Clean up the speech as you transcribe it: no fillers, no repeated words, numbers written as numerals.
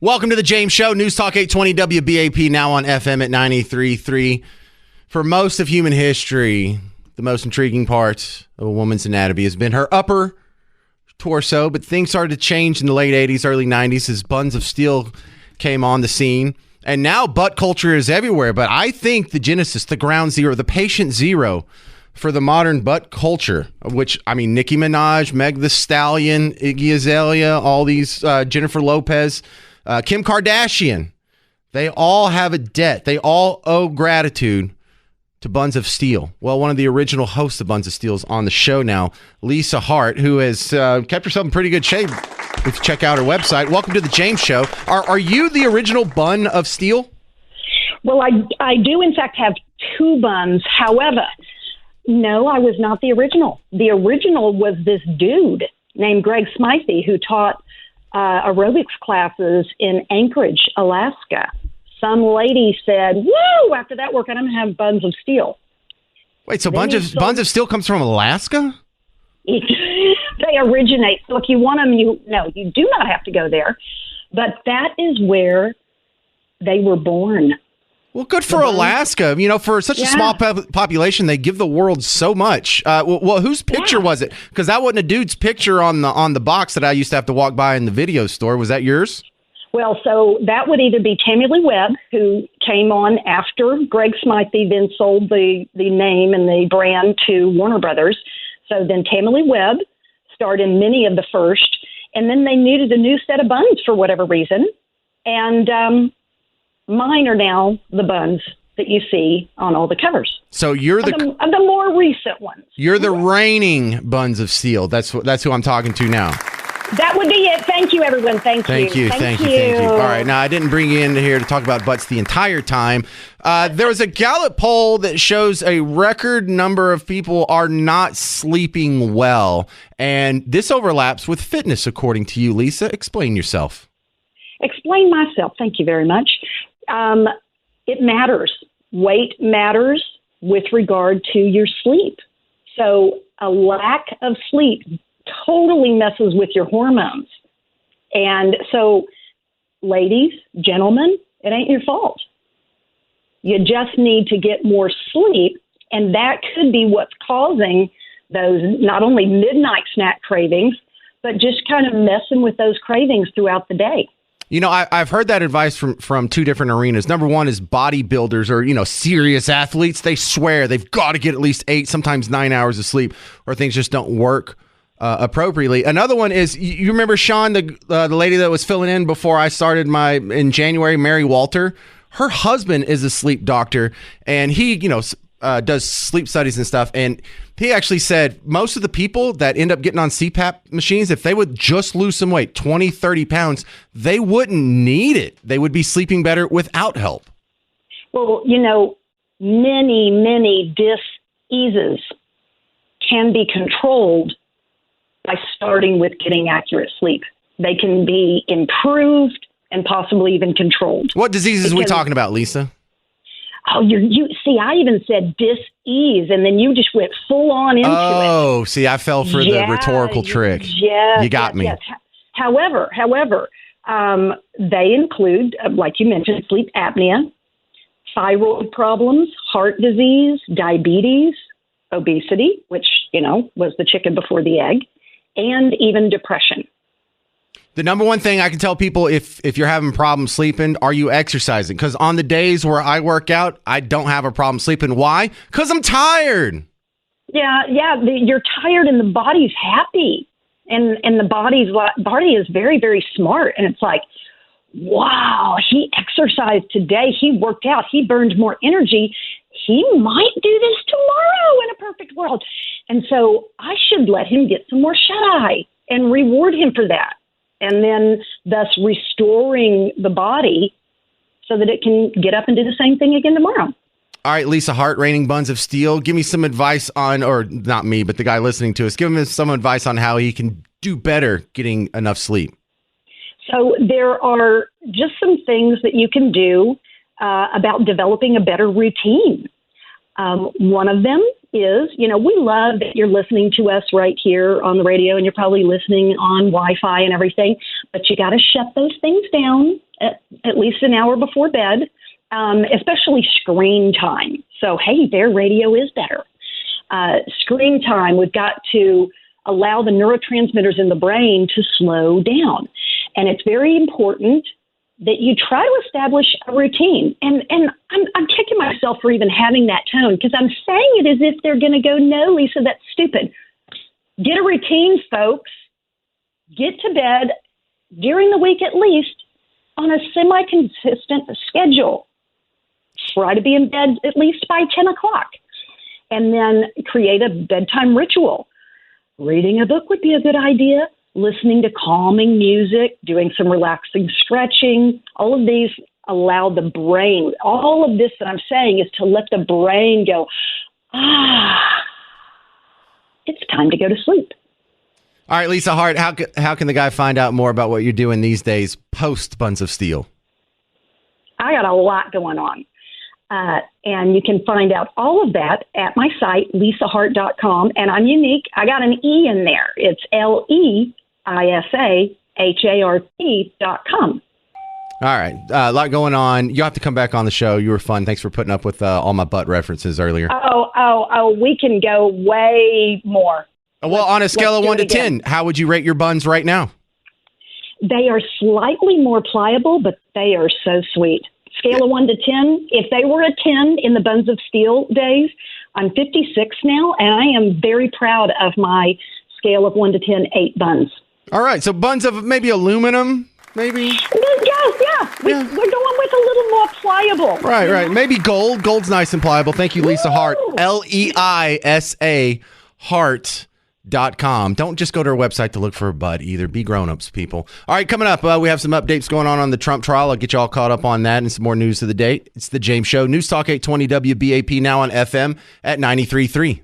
Welcome to the James Show, News Talk 820 WBAP, now on FM at 93.3. For most of human history, the most intriguing part of a woman's anatomy has been her upper torso, but things started to change in the late 80s, early 90s as Buns of Steel came on the scene. And now butt culture is everywhere, but I think the genesis, the ground zero, the patient zero for the modern butt culture, of which, I mean, Nicki Minaj, Meg the Stallion, Iggy Azalea, all these, Jennifer Lopez, Kim Kardashian, they all have a debt. They all owe gratitude to Buns of Steel. Well, one of the original hosts of Buns of Steel is on the show now, Leisa Hart, who has kept herself in pretty good shape. If you check out her website. Welcome to the James Show. Are you the original Bun of Steel? Well, I do, in fact, have two buns. However, no, I was not the original. The original was this dude named Greg Smythe who taught aerobics classes in Anchorage, Alaska. Some lady said, "Woo! After that workout, I'm going to have Buns of Steel." Wait, so Buns of Steel comes from Alaska? They originate. So if you want them, you do not have to go there. But that is where they were born. Well, good for Alaska. You know, for such a small population, they give the world so much. Well, whose picture was it? Because that wasn't a dude's picture on the box that I used to have to walk by in the video store. Was that yours? Well, so that would either be Tammy Lee Webb, who came on after Greg Smythe then sold the name and the brand to Warner Brothers. So then Tammy Lee Webb starred in many of the first, and then they needed a new set of buns for whatever reason. And mine are now the buns that you see on all the covers. So you're of the more recent ones. You're the reigning Buns of Steel. That's who I'm talking to now. That would be it. Thank you, everyone. Thank you. Thank you. All right. Now, I didn't bring you in here to talk about butts the entire time. There was a Gallup poll that shows a record number of people are not sleeping well. And this overlaps with fitness, according to you, Lisa. Explain yourself. Explain myself. Thank you very much. It matters. Weight matters with regard to your sleep. So a lack of sleep totally messes with your hormones. And so, ladies, gentlemen, it ain't your fault. You just need to get more sleep, and that could be what's causing those not only midnight snack cravings, but just kind of messing with those cravings throughout the day. You know, I've heard that advice from two different arenas. Number one is bodybuilders or, serious athletes. They swear they've got to get at least 8, sometimes 9 hours of sleep, or things just don't work appropriately. Another one is, you remember Sean, the lady that was filling in before I started in January, Mary Walter? Her husband is a sleep doctor, and he, does sleep studies and stuff. And he actually said most of the people that end up getting on CPAP machines, if they would just lose some weight, 20, 30 pounds, they wouldn't need it. They would be sleeping better without help. Well, many, many dis-eases can be controlled by starting with getting accurate sleep. They can be improved and possibly even controlled. What diseases are we talking about, Lisa? Oh, you see, I even said dis-ease, and then you just went full on into it. Oh, see, I fell for the rhetorical trick. Yes, you got me. Yes. However, they include, like you mentioned, sleep apnea, thyroid problems, heart disease, diabetes, obesity, which, was the chicken before the egg, and even depression. The number one thing I can tell people, if you're having problems sleeping, are you exercising? Because on the days where I work out, I don't have a problem sleeping. Why? Because I'm tired. Yeah. You're tired and the body's happy. And the body is very, very smart. And it's like, wow, he exercised today. He worked out. He burned more energy. He might do this tomorrow in a perfect world. And so I should let him get some more shut-eye and reward him for that. And then thus restoring the body so that it can get up and do the same thing again tomorrow. All right, Leisa Hart, reigning Buns of Steel. Give me some advice on, or not me, but the guy listening to us, give him some advice on how he can do better getting enough sleep. So there are just some things that you can do about developing a better routine. One of them is, we love that you're listening to us right here on the radio, and you're probably listening on Wi-Fi and everything, but you got to shut those things down at least an hour before bed, especially screen time. So, hey, their radio is better. Screen time, we've got to allow the neurotransmitters in the brain to slow down. And it's very important that you try to establish a routine. And I'm kicking myself for even having that tone, because I'm saying it as if they're going to go, no, Lisa, that's stupid. Get a routine, folks. Get to bed during the week at least on a semi-consistent schedule. Try to be in bed at least by 10 o'clock. And then create a bedtime ritual. Reading a book would be a good idea. Listening to calming music, doing some relaxing stretching. All of these allow the brain. All of this that I'm saying is to let the brain go, it's time to go to sleep. All right, Leisa Hart, how can the guy find out more about what you're doing these days post Buns of Steel? I got a lot going on. And you can find out all of that at my site, leisahart.com. And I'm unique. I got an E in there. It's Leisahart.com. All right. A lot going on. You'll have to come back on the show. You were fun. Thanks for putting up with all my butt references earlier. Oh, we can go way more. Well, on a scale of 1 to 10, how would you rate your buns right now? They are slightly more pliable, but they are so sweet. Scale of 1 to 10. If they were a 10 in the Buns of Steel days, I'm 56 now, and I am very proud of my scale of 1 to 10, 8 buns. All right. So buns of maybe aluminum, maybe? Yeah. We're going with a little more pliable. Right. Maybe gold. Gold's nice and pliable. Thank you, Leisa Hart. Leisa Hart.com. Don't just go to her website to look for a butt either. Be grown-ups, people. All right, coming up, we have some updates going on the Trump trial. I'll get you all caught up on that and some more news of the day. It's the James Show. News Talk 820 WBAP, now on FM at 93.3.